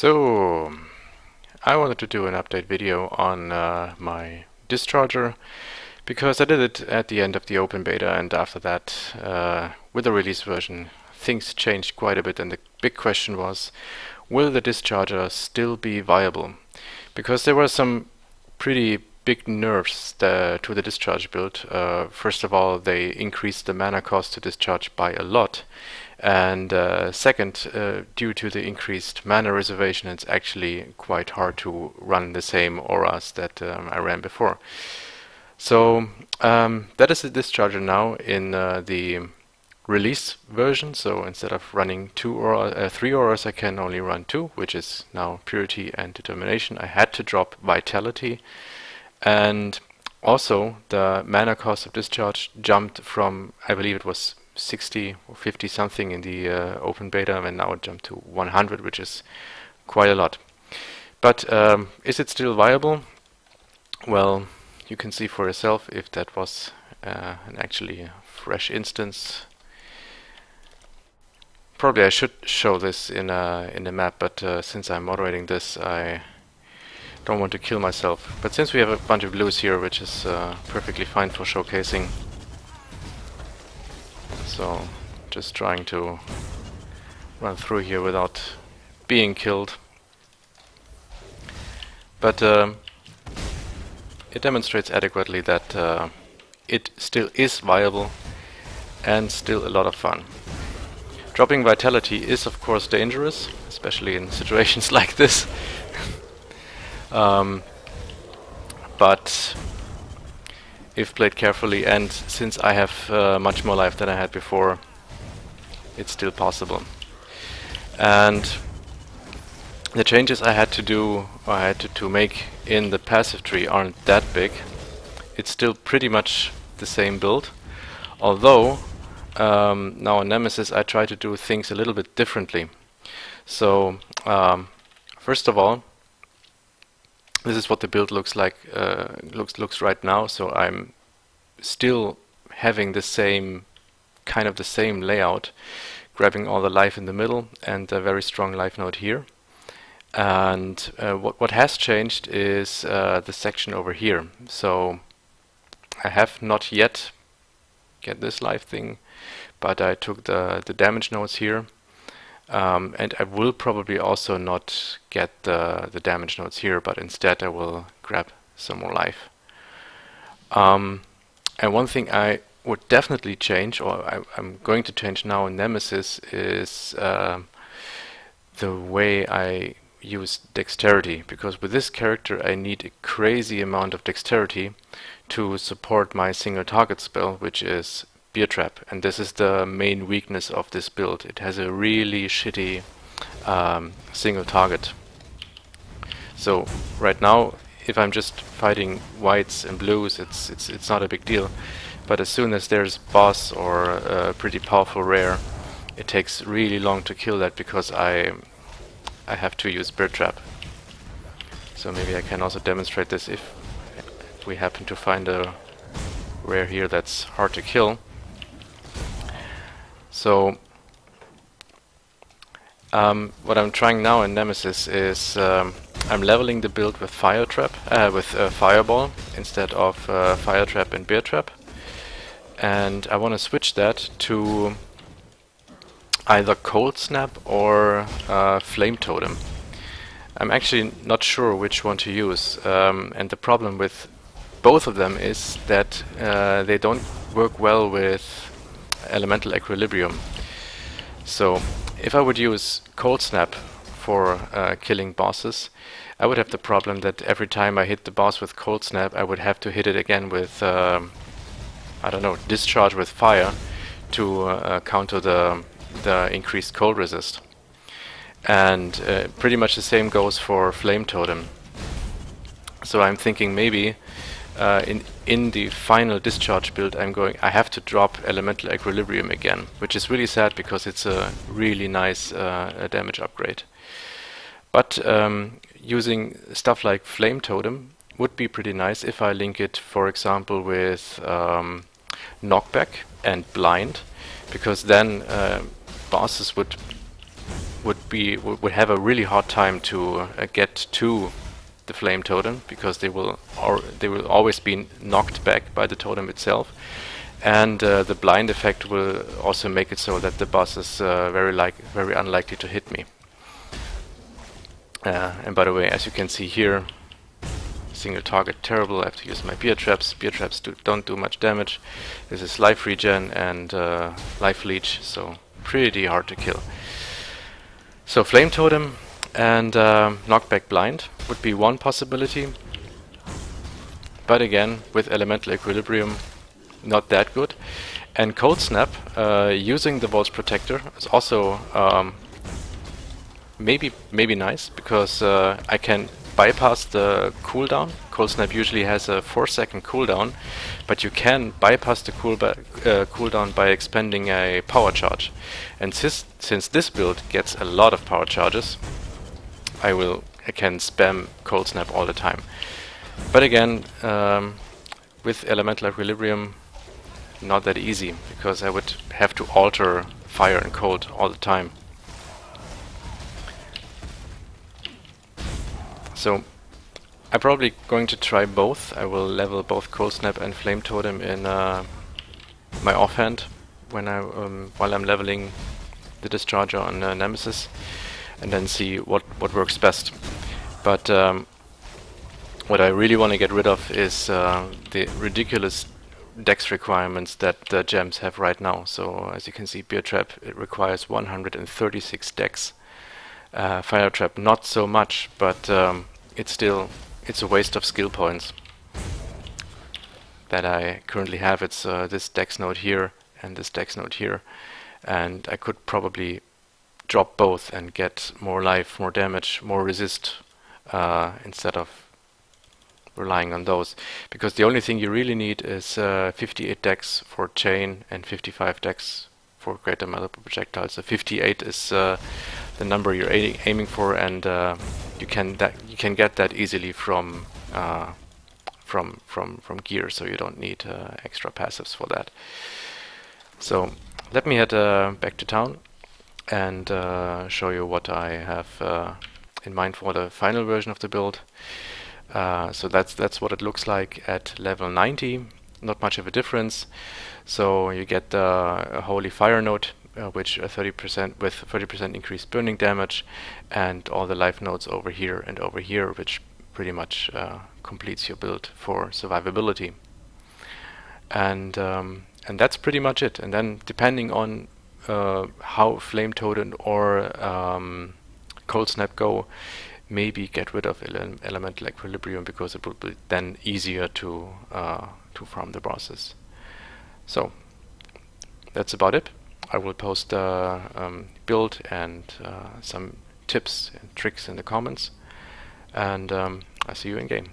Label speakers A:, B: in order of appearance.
A: So, I wanted to do an update video on my Discharger because I did it at the end of the open beta, and after that, with the release version, things changed quite a bit, and the big question was, will the Discharger still be viable? Because there were some pretty big nerfs to the Discharge build. First of all, they increased the mana cost to discharge by a lot. And second, due to the increased mana reservation, it's actually quite hard to run the same auras that I ran before. So that is the Discharger now in the release version. So instead of running three auras, I can only run two, which is now Purity and Determination. I had to drop Vitality, and also the mana cost of Discharge jumped from, I believe it was 60 or 50 something in the open beta, and now it jumped to 100, which is quite a lot. But is it still viable? Well, you can see for yourself if that was an actually fresh instance. Probably I should show this in a map, but since I'm moderating this, I don't want to kill myself. But since we have a bunch of blues here, which is perfectly fine for showcasing, so just trying to run through here without being killed. But it demonstrates adequately that it still is viable and still a lot of fun. Dropping Vitality is of course dangerous, especially in situations like this. But if played carefully, and since I have much more life than I had before, it's still possible. And the changes I had to do, or I had to make in the passive tree aren't that big. It's still pretty much the same build, although now on Nemesis I try to do things a little bit differently. So first of all, this is what the build looks like. Looks right now. So I'm still having the same layout, grabbing all the life in the middle and a very strong life node here. And what has changed is the section over here. So I have not yet get this life thing, but I took the damage nodes here. And I will probably also not get the damage nodes here, but instead I will grab some more life. And one thing I would definitely change, or I'm going to change now in Nemesis, is the way I use dexterity, because with this character I need a crazy amount of dexterity to support my single target spell, which is Bear Trap, and this is the main weakness of this build. It has a really shitty single target. So right now, if I'm just fighting whites and blues, it's not a big deal. But as soon as there's boss or a pretty powerful rare, it takes really long to kill that because I have to use Bear Trap. So maybe I can also demonstrate this if we happen to find a rare here that's hard to kill. So what I'm trying now in Nemesis is I'm leveling the build with Fireball instead of Fire Trap and Bear Trap, and I want to switch that to either Cold Snap or Flame Totem. I'm actually not sure which one to use, and the problem with both of them is that they don't work well with elemental equilibrium. So if I would use Cold Snap for killing bosses, I would have the problem that every time I hit the boss with Cold Snap, I would have to hit it again with I don't know, Discharge with fire to counter the increased cold resist. And pretty much the same goes for Flame Totem. So I'm thinking maybe in the final Discharge build I have to drop elemental equilibrium again, which is really sad because it's a really nice damage upgrade. But using stuff like Flame Totem would be pretty nice if I link it, for example, with Knockback and Blind, because then bosses would would have a really hard time to get to the flame totem, because they will always be knocked back by the totem itself, and the blind effect will also make it so that the boss is very unlikely to hit me. And by the way, as you can see here, single target terrible. I have to use my beer traps. Beer traps don't do much damage. This is life regen and life leech, so pretty hard to kill. So flame totem and knockback blind would be one possibility, but again, with elemental equilibrium, not that good. And cold snap using the Voll's protector is also maybe nice, because I can bypass the cooldown. Cold snap usually has a 4-second cooldown, but you can bypass the cooldown by expending a power charge. And since this build gets a lot of power charges, I can spam cold snap all the time. But again, with elemental equilibrium, not that easy, because I would have to alter fire and cold all the time. So I'm probably going to try both. I will level both cold snap and flame totem in my offhand when while I'm leveling the discharger on nemesis, and then see what works best. But what I really want to get rid of is the ridiculous dex requirements that the gems have right now. So as you can see, beer trap, it requires 136 dex. Fire trap not so much, but it's a waste of skill points that I currently have. It's this dex node here and this dex node here, and I could probably drop both and get more life, more damage, more resist, instead of relying on those, because the only thing you really need is 58 dex for chain and 55 dex for greater multiple projectiles. So 58 is the number you're aiming for, and you can get that easily from gear, so you don't need extra passives for that. So let me head back to town and show you what I have in mind for the final version of the build. So that's what it looks like at level 90. Not much of a difference. So you get a holy fire node, which 30% with 30% increased burning damage, and all the life nodes over here and over here, which pretty much completes your build for survivability. And that's pretty much it. And then depending on how flame totem or cold snap go, maybe get rid of elemental equilibrium, because it will be then easier to farm the bosses. So that's about it. I will post build and some tips and tricks in the comments, and I'll see you in game.